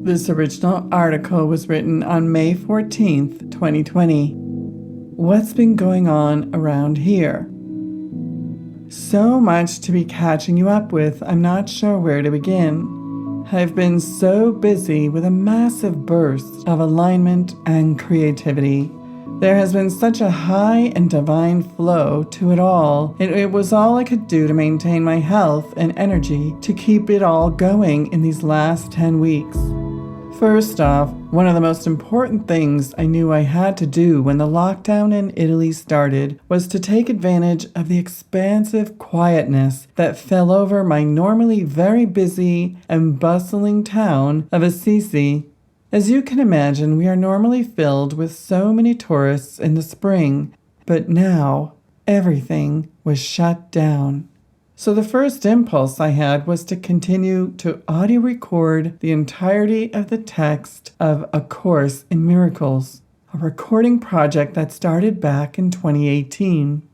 This original article was written on May 14th, 2020. What's been going on around here? So much to be catching you up with, I'm not sure where to begin. I've been so busy with a massive burst of alignment and creativity. There has been such a high and divine flow to it all, and it was all I could do to maintain my health and energy to keep it all going in these last 10 weeks. First off, one of the most important things I knew I had to do when the lockdown in Italy started was to take advantage of the expansive quietness that fell over my normally very busy and bustling town of Assisi. As you can imagine, we are normally filled with so many tourists in the spring, but now everything was shut down. So the first impulse I had was to continue to audio record the entirety of the text of A Course in Miracles, a recording project that started back in 2018.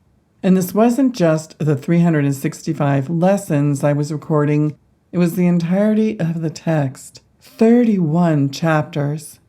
And this wasn't just the 365 lessons I was recording, it was the entirety of the text. 31 chapters.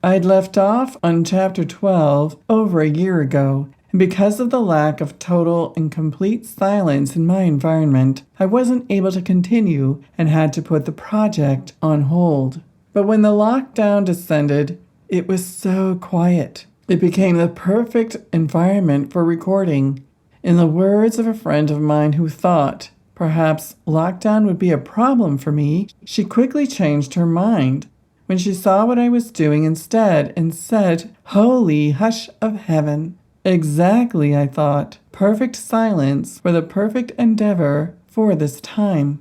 I'd left off on chapter 12 over a year ago, and because of the lack of total and complete silence in my environment, I wasn't able to continue and had to put the project on hold. But when the lockdown descended, it was so quiet. It became the perfect environment for recording. In the words of a friend of mine who thought perhaps lockdown would be a problem for me, she quickly changed her mind when she saw what I was doing instead and said, "Holy hush of heaven." Exactly, I thought. Perfect silence for the perfect endeavor for this time.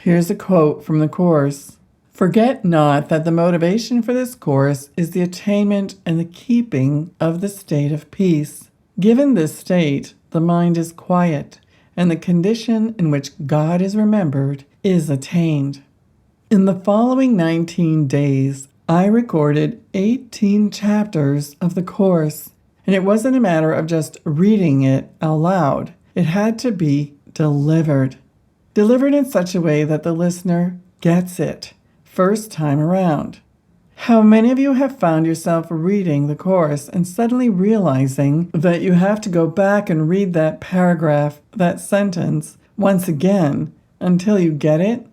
Here's a quote from the Course. "Forget not that the motivation for this course is the attainment and the keeping of the state of peace. Given this state, the mind is quiet, and the condition in which God is remembered is attained." In the following 19 days, I recorded 18 chapters of the Course, and it wasn't a matter of just reading it out loud. It had to be delivered. Delivered in such a way that the listener gets it, first time around. How many of you have found yourself reading the Course and suddenly realizing that you have to go back and read that paragraph, that sentence, once again until you get it?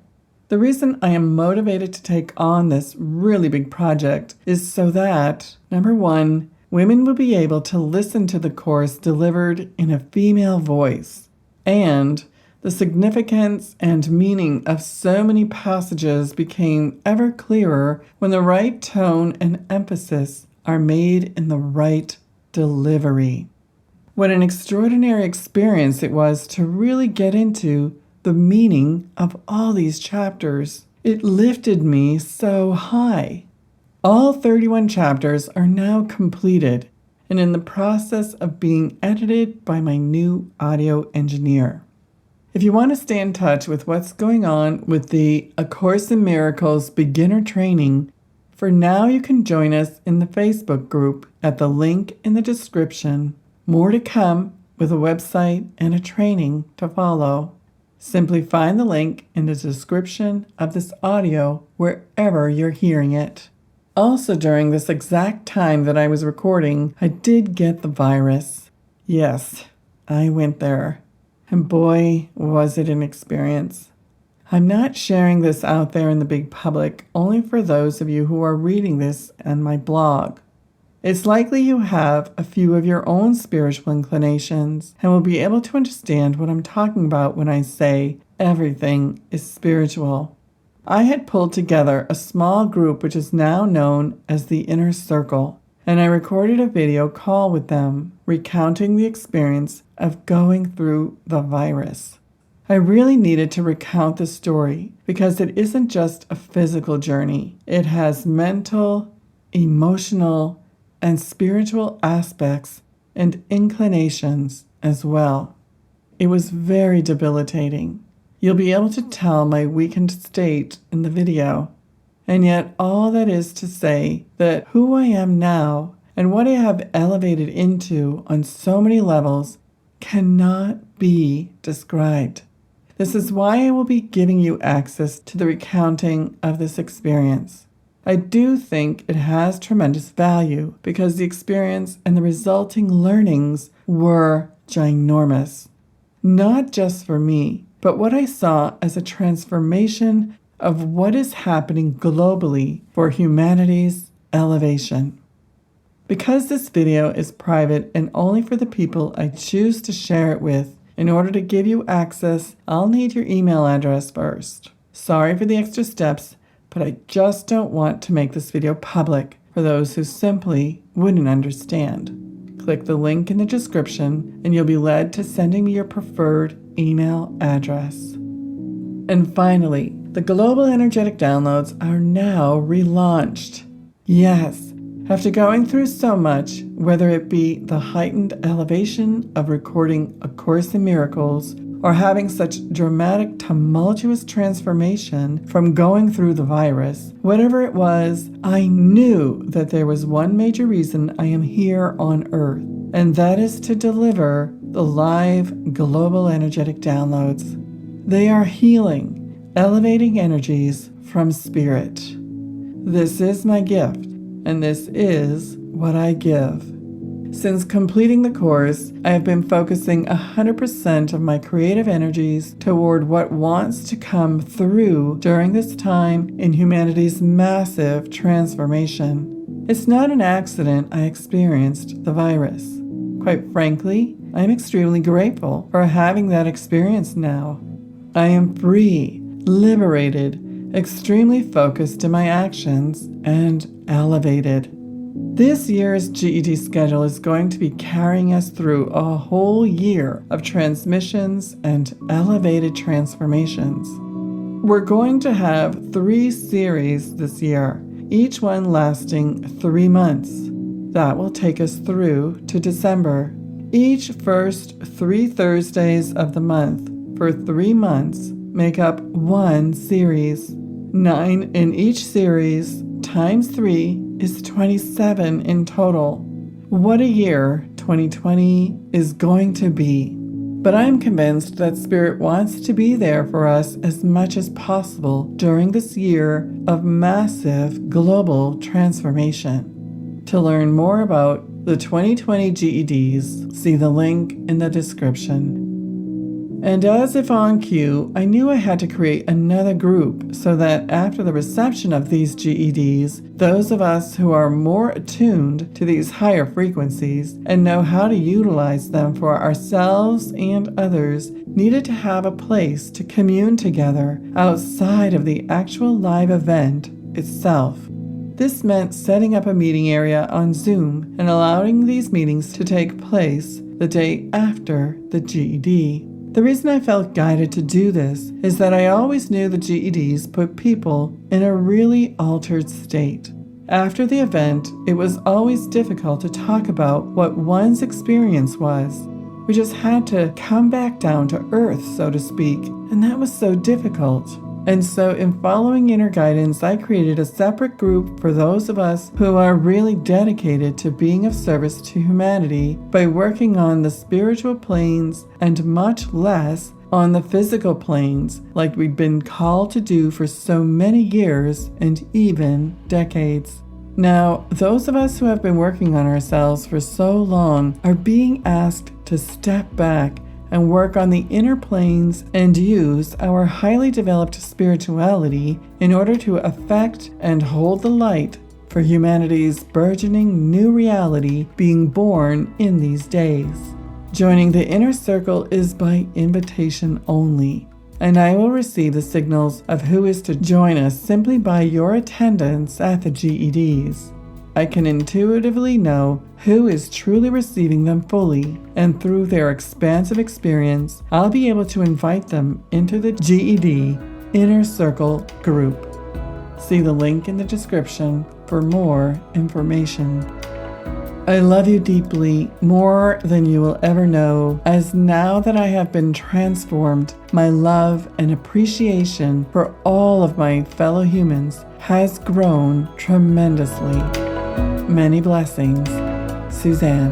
The reason I am motivated to take on this really big project is so that, number one, women will be able to listen to the Course delivered in a female voice, and the significance and meaning of so many passages became ever clearer when the right tone and emphasis are made in the right delivery. What an extraordinary experience it was to really get into the meaning of all these chapters. It lifted me so high. All 31 chapters are now completed and in the process of being edited by my new audio engineer. If you want to stay in touch with what's going on with the A Course in Miracles beginner training, for now you can join us in the Facebook group at the link in the description. More to come with a website and a training to follow. Simply find the link in the description of this audio wherever you're hearing it. Also, during this exact time that I was recording, I did get the virus. Yes, I went there. And boy, was it an experience. I'm not sharing this out there in the big public, only for those of you who are reading this on my blog. It's likely you have a few of your own spiritual inclinations and will be able to understand what I'm talking about when I say everything is spiritual. I had pulled together a small group which is now known as the Inner Circle, and I recorded a video call with them, recounting the experience of going through the virus. I really needed to recount the story because it isn't just a physical journey. It has mental, emotional, and spiritual aspects and inclinations as well. It was very debilitating. You'll be able to tell my weakened state in the video. And yet all that is to say that who I am now and what I have elevated into on so many levels cannot be described. This is why I will be giving you access to the recounting of this experience. I do think it has tremendous value because the experience and the resulting learnings were ginormous. Not just for me, but what I saw as a transformation of what is happening globally for humanity's elevation. Because this video is private and only for the people I choose to share it with, in order to give you access, I'll need your email address first. Sorry for the extra steps, but I just don't want to make this video public for those who simply wouldn't understand. Click the link in the description and you'll be led to sending me your preferred email address. And finally, the Global Energetic Downloads are now relaunched. Yes, after going through so much, whether it be the heightened elevation of recording A Course in Miracles or having such dramatic, tumultuous transformation from going through the virus, whatever it was, I knew that there was one major reason I am here on Earth, and that is to deliver the live global energetic downloads. They are healing, elevating energies from spirit. This is my gift, and this is what I give. Since completing the course, I have been focusing 100% of my creative energies toward what wants to come through during this time in humanity's massive transformation. It's not an accident I experienced the virus. Quite frankly, I am extremely grateful for having that experience now. I am free, liberated, extremely focused in my actions, and elevated. This year's GED schedule is going to be carrying us through a whole year of transmissions and elevated transformations. We're going to have 3 series this year, each one lasting 3 months. That will take us through to December. Each first 3 Thursdays of the month for 3 months make up 1 series. 9 in each series times 3 is 27 in total. What a year 2020 is going to be. But I'm convinced that Spirit wants to be there for us as much as possible during this year of massive global transformation. To learn more about the 2020 GEDs, see the link in the description. And as if on cue, I knew I had to create another group so that after the reception of these GEDs, those of us who are more attuned to these higher frequencies and know how to utilize them for ourselves and others needed to have a place to commune together outside of the actual live event itself. This meant setting up a meeting area on Zoom and allowing these meetings to take place the day after the GED. The reason I felt guided to do this is that I always knew the GEDs put people in a really altered state. After the event, it was always difficult to talk about what one's experience was. We just had to come back down to earth, so to speak, and that was so difficult. And so in following inner guidance, I created a separate group for those of us who are really dedicated to being of service to humanity by working on the spiritual planes and much less on the physical planes like we've been called to do for so many years and even decades. Now, those of us who have been working on ourselves for so long are being asked to step back and work on the inner planes and use our highly developed spirituality in order to affect and hold the light for humanity's burgeoning new reality being born in these days. Joining the inner circle is by invitation only, and I will receive the signals of who is to join us simply by your attendance at the GEDs. I can intuitively know who is truly receiving them fully, and through their expansive experience, I'll be able to invite them into the GED Inner Circle group. See the link in the description for more information. I love you deeply, more than you will ever know, as now that I have been transformed, my love and appreciation for all of my fellow humans has grown tremendously. Many blessings, Suzanne.